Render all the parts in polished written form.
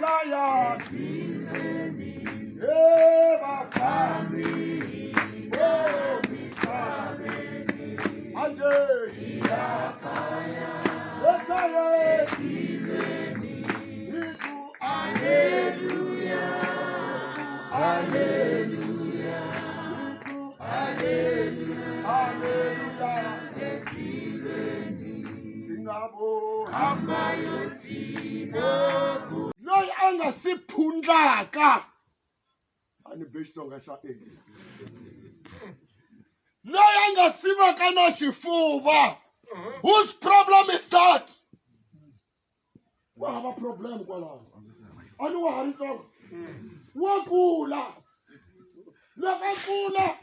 kaya bafambi misabeni anje ekaya etimeni iku aleluya aleluya iku aleluya etimeni singabo hamba yotibo loyi angasiphundlaka ani besonga xa loyi angasivaka na xifuva. Whose problem is that? Wa hava problem kwalaho ani wa ha ri ntsongo wa kula loko a kula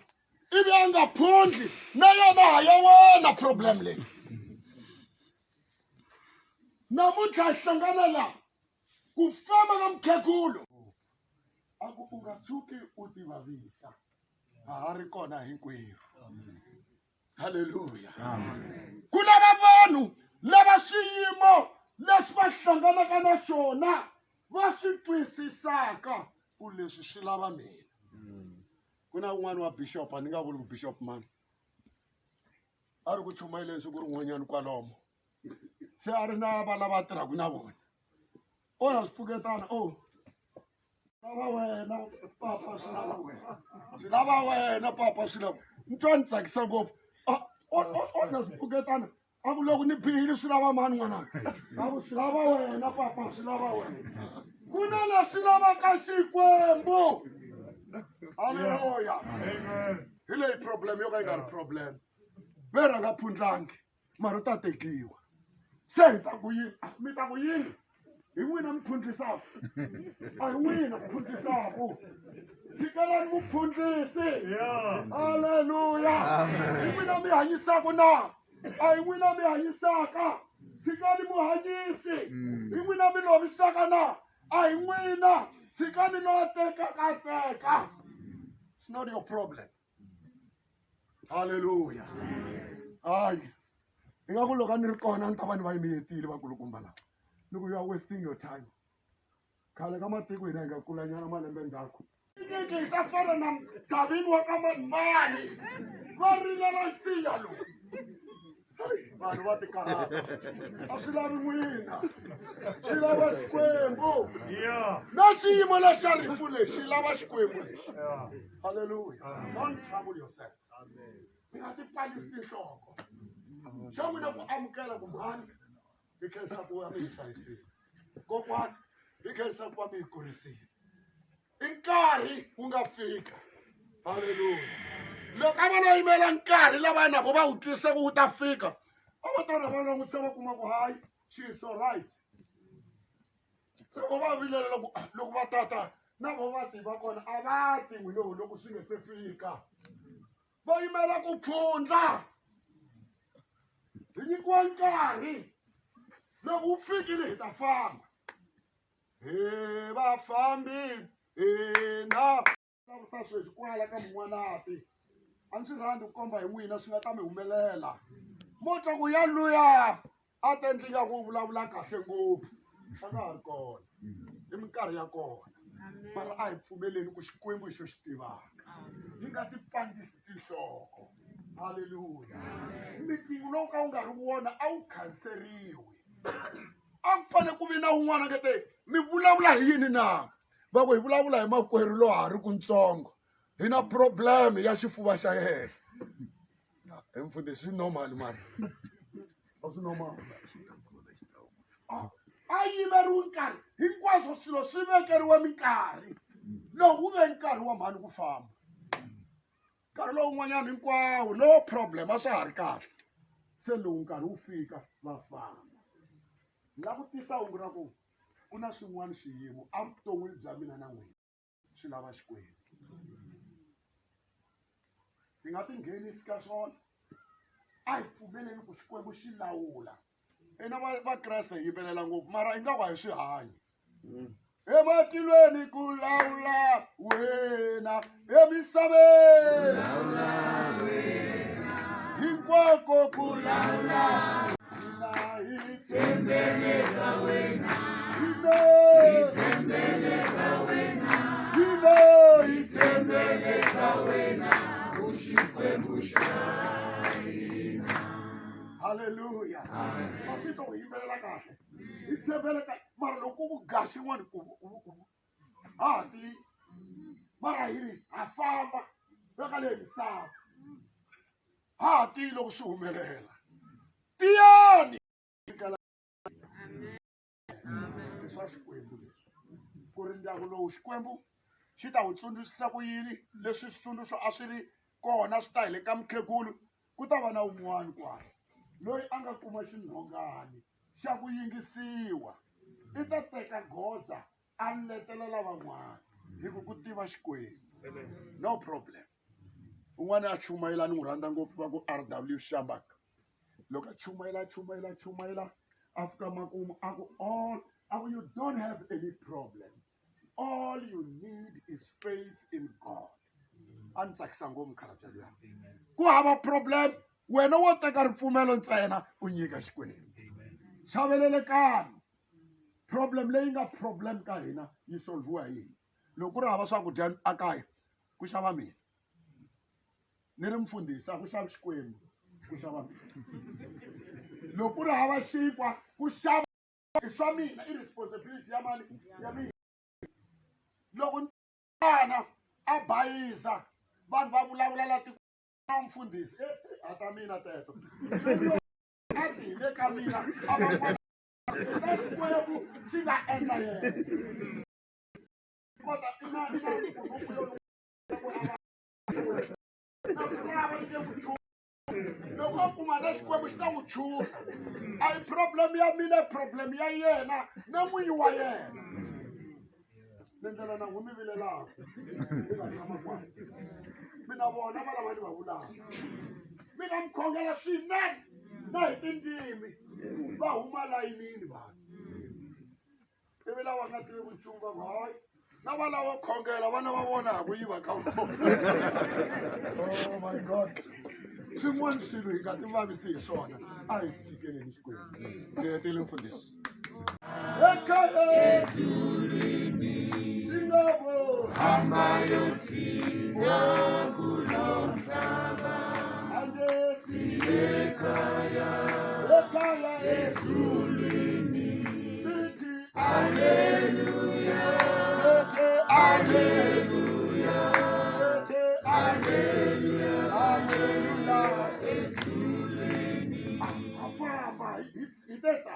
ivi a nga phundli na yona ha ya wena problem leyi namuntlha hi hlangana la ku famba ka mukhegulu a ku u nga tshuki u ti vavisa ha ha ri kona hinkwerhu. Haleluya. Ku lava vanhu lava swiyimo leswi va hlanganaka na swona va swi twisisaka ku leswi swi lava mina. Ku na un'wana wa bishop a ni nga vuli ku bishop mani a ri ku chumayeleni siku rin'wanyani kwalomo se a ri na va lava tirhaka na vona o na swipfuketana lava wena papa swi lava wena swi lava wena papa swi lava ni twa ni tsakisa ngopfu o na swipfuketana a ku loko ni bihile swi lava mani n'wananga a ku swi lava wena papa swi lava wena ku na leswi lavaka Xikwembu. Haleluya. Hi leyi problem yo ka yi nga ri problem ve rhanga phundlangi mara u ta tekiwa se hi ta ku yini mi ta ku yini hi n'wina mi phundlisaka a hi n'wina mi phundlisaka tshikelani vuphundlisi. Haleluya. Hi n'wina mi hanyisaka na a hi n'wina mi hanyisaka tshikani muhanyisi hi n'wina mi lovisaka na a hi n'wina tshikani no teka. It's not your problem. Hallelujah. Ay, inga ku loko ni ri kona ni ta va ni va yimeletile vakulukumba lava loko you are wasting your time. Khale ka matiko hina hi nga kulanyana malembe ndzhaku nyiki hi ta fana na Davini wa ka mani va rilela nsinya lowu vanhu va ti karata a swi lavi n'wina swi lava Xikwembu na xiyimo lexa rifu lexi xi lava Xikwembu lexi. Hallelujah. Don't trouble yourself. Mi nga ti palisi tinhloko xa n'wina ku amukela ku mhani hi khensa ku va mi hi hlayisile kokwana hi khensa ku va mi hi kurisile i nkarhi wu nga fika. Hallelujah. Loko a va lo yimela nkarhi lava na vo va wu twisa ku wu ta fika a va ta na va langutisa va kuma ku hayi she is all right se vo va vilela loko va tata na vo va tiva kona a va ti n'wina loko swi nga se fika va yimela ku phundla hi nyikiwa nkarhi loko wu fikile hi ta famba he vafambi hina lavusa sweswi kwala ka mun'wanati a ni swi rhandzi ku komba hi n'wina swi nga ta mi humelela mo twa ku yaluya a ta endli nga ku vulavula kahle ngopfu a nga ha ri kona i minkarhi ya kona mara a hi pfumeleni ku Xikwembu hi xo xi tivaka hi nga ti pandisi tinhloko. Haleluya. Meeting lowu ka wu nga ri wona a wu khanseriwi a ku fanele ku vi na wun'wana ngete mi vulavula hi yini na va ku hi vulavula hi makwerhu lowu ha ri ku ntsongo hi na problem ya xifuva xa yena hi mfundhisi swi normal mara a swi normal a yimeriwi nkarhi hinkwaswo swilo swi vekeriwe minkarhi lowu wu ve nkarhi wa mhani ku famba nkarhi lowun'wanyana hinkwawo no problem a swa ha ri kahle se lowu nkarhi wu fika va famba. Ni lava ku tisa hungu ra ku ku na swin'wana xiyimo a vuton'wini bya mina na n'wina swi lava Xikwembu hi nga ti nghenisi ka swona a hi pfumeleni ku Xikwembu xi lawula ena vakreste hi yimbelela ngopfu mara hi nga ku a hi swi hanyi ematilweni ku lawula wena emisaveni hinkwako ku lawula hina hi tshembele ka wena hi tshembele Hallelujah. Masito ko yimbelela kahle. Itshembele ka mara loko ku gashi n'wana ku ti mara hiri a famba veka le misava. Ti loko swi humelela. Tiyani. Amen. Swa Xikwembu leswi. Ku ri ndyangu lowu Xikwembu xi ta wu tsundzuxisa ku yini leswi switsundzuxo a swi ri kona swi ta hi le ka mukhegulu ku ta va na un'wana kwala loyi a nga kuma xinhongani xa ku yingisiwa i ta teka goza a letela lavan'wana hi ku tiva Xikwembu. No problem. Un'wana a chumayela ni n'wi rhandza ngopfu va ku R.W. Shambaka loko a chumayela a fika makumu a ku you don't have any problem. All you need is faith in God. A ni tsakisa ngopfu mukhalabye luya. Ku hava problem wena wo teka ripfumelo ntsena u nyika Xikwembu. Chavelelekani. Problem leyi nga problem ka hina yi solviwa hi yini. Loko ku ri hava swakudya akaya ku xava mina. Ni ri mfundhisi ku xava Xikwembu ku xava mina. Loko ku ri hava xinkwa ku xava swa mina i responsibility ya mani ya mina. Loko n'wana a bayisa vanhu va vulavula la tiko na mfundhisi ata mina teto a ti le ka mina a va ta Xikwembu xi nga endla yena kota ina loko a kuma na Xikwembu xi ta n'wi chuha a hi problem ya mina problem ya yena na n'winyi wa yena. Ndlela na n'wi vilelaka mi nga tshama kwani mina vona va lava ni va vulaka mi nga mi khongela swinene na hi tindzimi va huma layinini vanhu ivi lava nga tivi vuchungu va ku hayi na va lava khongela vana va vona hi ku yiva ka vona. Oh my God. Swin'wana swilo hi nga ti vavisi hi swona a hi tshikeleni Xikwembu. Ni hetile mfundhisi. Ekaya Singapore Hambayoti Kulomhlaba Anje Ekaya Esulwini Sithi Hallelujah Sithi Hallelujah Sithi Hallelujah Hallelujah Esulwini Afamba it's that